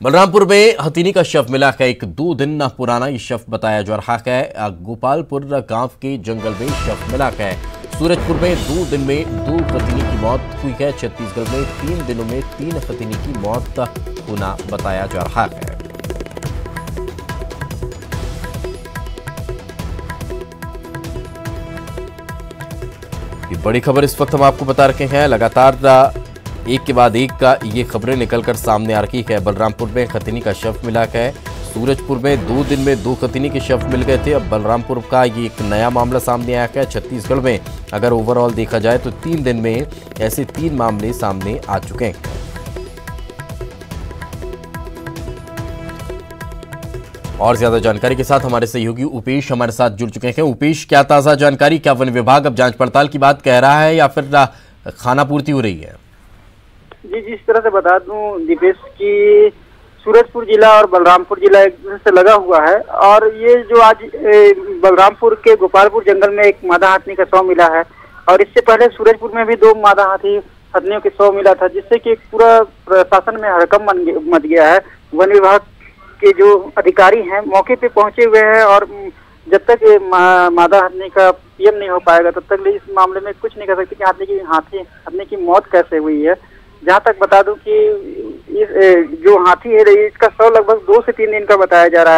बलरामपुर में हथिनी का शव मिला है। एक 2 दिन पुराना ये शव बताया जा रहा है। गोपालपुर गांव के जंगल में शव मिला है। सूरजपुर में 2 दिन में 2 हथिनी की मौत हुई है। छत्तीसगढ़ में 3 दिनों में 3 हथिनी की मौत होना बताया जा रहा है। ये बड़ी खबर इस वक्त हम आपको बता रहे हैं। लगातार एक के बाद एक का ये खबरें निकलकर सामने आ रही है। बलरामपुर में हथिनी का शव मिला है। सूरजपुर में 2 दिन में 2 हथिनी के शव मिल गए थे। अब बलरामपुर का ये एक नया मामला सामने आया है। छत्तीसगढ़ में अगर ओवरऑल देखा जाए तो 3 दिन में ऐसे 3 मामले सामने आ चुके हैं। और ज्यादा जानकारी के साथ हमारे सहयोगी उपेश हमारे साथ जुड़ चुके हैं। उपेश, क्या ताजा जानकारी, क्या वन विभाग अब जांच पड़ताल की बात कह रहा है या फिर खाना पूर्ति हो रही है? जी, जिस तरह से बता दूं दीपेश की सूरजपुर जिला और बलरामपुर जिला एक दूसरे से लगा हुआ है। और ये जो आज बलरामपुर के गोपालपुर जंगल में एक मादा हाथनी का शव मिला है और इससे पहले सूरजपुर में भी 2 मादा हथिनियों के शव मिला था, जिससे कि पूरा प्रशासन में हड़कंप मच गया है। वन विभाग के जो अधिकारी हैं मौके पे पहुंचे हुए हैं और जब तक मादा हथिनी का पीएम नहीं हो पाएगा तब तक इस मामले में कुछ नहीं कर सकते कि हाथनी की मौत कैसे हुई है। जहां तक बता दूं कि इस जो हाथी है इसका शव लगभग 2 से 3 दिन का बताया जा रहा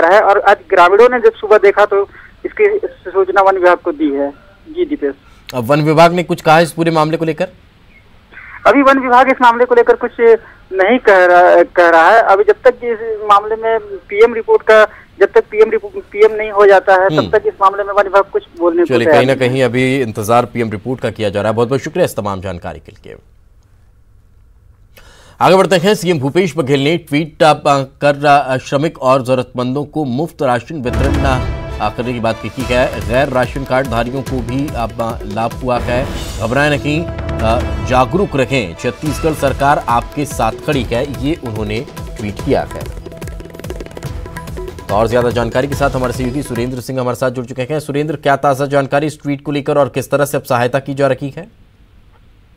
है। और आज ग्रामीणों ने जब सुबह देखा तो इसकी सूचना वन विभाग को दी है। जी दीपेश, अब वन विभाग ने कुछ कहा इस पूरे मामले को लेकर? अभी वन विभाग इस मामले को लेकर कुछ नहीं कह रहा है। अभी जब तक इस मामले में जब तक पीएम नहीं हो जाता है तब तक इस मामले में वन विभाग कुछ बोलने को कहीं ना कहीं अभी इंतजार पीएम रिपोर्ट का किया जा रहा है। बहुत बहुत शुक्रिया इस तमाम जानकारी के लिए। आगे बढ़ते हैं। सीएम भूपेश बघेल ने ट्वीट कर श्रमिक और जरूरतमंदों को मुफ्त राशन वितरण करने की बात की है। गैर राशन कार्ड धारियों को भी अब लाभ हुआ है। घबराएं नहीं, जागरूक रहें, छत्तीसगढ़ सरकार आपके साथ खड़ी है, ये उन्होंने ट्वीट किया है। तो और ज्यादा जानकारी के साथ हमारे सहयोगी सुरेंद्र सिंह हमारे साथ जुड़ चुके हैं। सुरेंद्र, क्या ताजा जानकारी इस ट्वीट को लेकर और किस तरह से अब सहायता की जा रही है?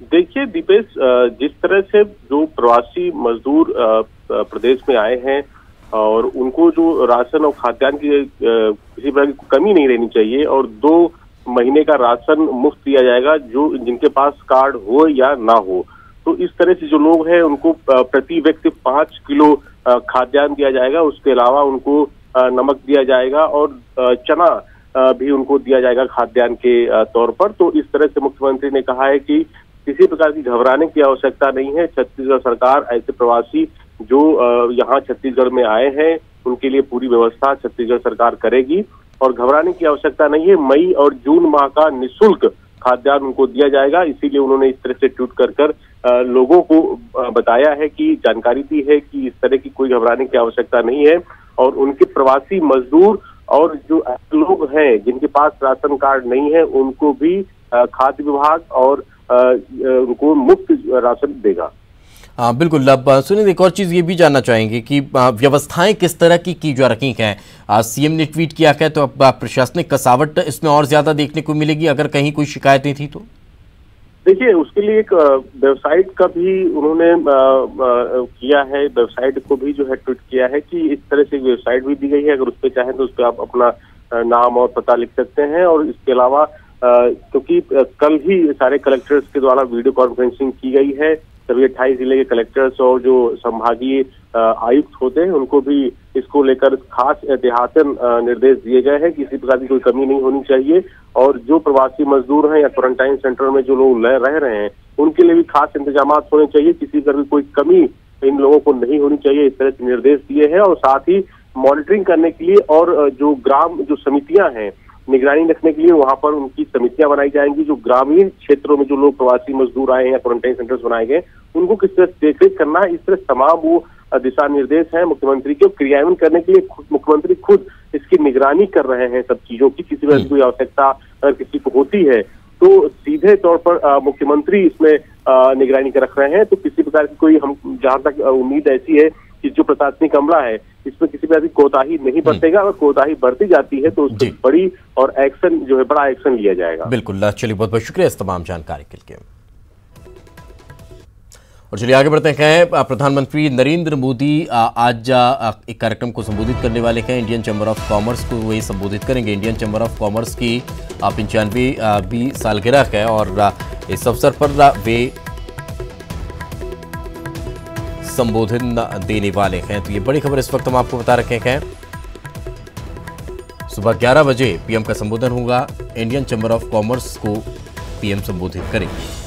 देखिए दीपेश, जिस तरह से जो प्रवासी मजदूर प्रदेश में आए हैं और उनको जो राशन और खाद्यान्न की किसी प्रकार की कमी नहीं रहनी चाहिए और 2 महीने का राशन मुफ्त दिया जाएगा जो जिनके पास कार्ड हो या ना हो। तो इस तरह से जो लोग हैं उनको प्रति व्यक्ति 5 किलो खाद्यान्न दिया जाएगा। उसके अलावा उनको नमक दिया जाएगा और चना भी उनको दिया जाएगा खाद्यान्न के तौर पर। तो इस तरह से मुख्यमंत्री ने कहा है कि किसी प्रकार की घबराने की आवश्यकता नहीं है। छत्तीसगढ़ सरकार ऐसे प्रवासी जो यहाँ छत्तीसगढ़ में आए हैं उनके लिए पूरी व्यवस्था छत्तीसगढ़ सरकार करेगी और घबराने की आवश्यकता नहीं है। मई और जून माह का निःशुल्क खाद्यान्न उनको दिया जाएगा। इसीलिए उन्होंने इस तरह से ट्वीट कर लोगों को बताया है कि जानकारी दी है कि इस तरह की कोई घबराने की आवश्यकता नहीं है। और उनके प्रवासी मजदूर और जो लोग हैं जिनके पास राशन कार्ड नहीं है उनको भी खाद्य विभाग और उनको मुफ्त राशन देगा। बिल्कुल। अब सुनिए, एक और चीज ये भी जानना चाहेंगे कि व्यवस्थाएं किस तरह की जा रही हैं। सीएम ने ट्वीट किया है तो अब प्रशासनिक कसावट इसमें और ज्यादा देखने को मिलेगी अगर कहीं कोई शिकायतें थी तो? देखिए, उसके लिए एक वेबसाइट का भी उन्होंने किया है। वेबसाइट को भी जो है ट्वीट किया है कि इस तरह से वेबसाइट भी दी गई है। अगर उस पर चाहें तो उस पर आप अपना नाम और पता लिख सकते हैं। और इसके अलावा क्योंकि कल ही सारे कलेक्टर्स के द्वारा वीडियो कॉन्फ्रेंसिंग की गई है, सभी 28 जिले के कलेक्टर्स और जो संभागीय आयुक्त होते हैं उनको भी इसको लेकर खास एहतियातन निर्देश दिए गए हैं। किसी प्रकार की कोई कमी नहीं होनी चाहिए। और जो प्रवासी मजदूर हैं या क्वारंटाइन सेंटर में जो लोग रह रहे हैं उनके लिए भी खास इंतजाम होने चाहिए। किसी प्रकार की कोई कमी इन लोगों को नहीं होनी चाहिए, इस तरह से निर्देश दिए हैं। और साथ ही मॉनिटरिंग करने के लिए और जो जो समितियां हैं निगरानी रखने के लिए वहां पर उनकी समितियां बनाई जाएंगी। जो ग्रामीण क्षेत्रों में जो लोग प्रवासी मजदूर आए हैं या क्वारंटाइन सेंटर्स बनाए गए उनको किस तरह से देखरेख करना है, इस तरह तमाम वो दिशा निर्देश हैं मुख्यमंत्री के। क्रियान्वयन करने के लिए मुख्यमंत्री खुद इसकी निगरानी कर रहे हैं सब चीजों की। किसी तरह की कोई आवश्यकता अगर किसी को होती है तो सीधे तौर पर मुख्यमंत्री इसमें निगरानी कर रख रहे हैं। तो किसी प्रकार की कोई हम जहां तक उम्मीद ऐसी है कि जो प्रशासनिक अमला है इसमें किसी प्रकार की कोताही नहीं बरतेगा। अगर कोताही बरती जाती है तो उससे बड़ी और एक्शन जो है बड़ा एक्शन लिया जाएगा। बिल्कुल। चलिए, बहुत बहुत शुक्रिया इस तमाम जानकारी के लिए। और चलिए आगे बढ़ते हैं। प्रधानमंत्री नरेंद्र मोदी आज एक कार्यक्रम को संबोधित करने वाले हैं। इंडियन चैम्बर ऑफ कॉमर्स को वे संबोधित करेंगे। इंडियन चैम्बर ऑफ कॉमर्स की 95वीं सालगिरह है और इस अवसर पर वे संबोधन देने वाले हैं। तो ये बड़ी खबर इस वक्त हम आपको बता रखे हैं। सुबह 11 बजे पीएम का संबोधन होगा। इंडियन चैम्बर ऑफ कॉमर्स को पीएम संबोधित करेंगे।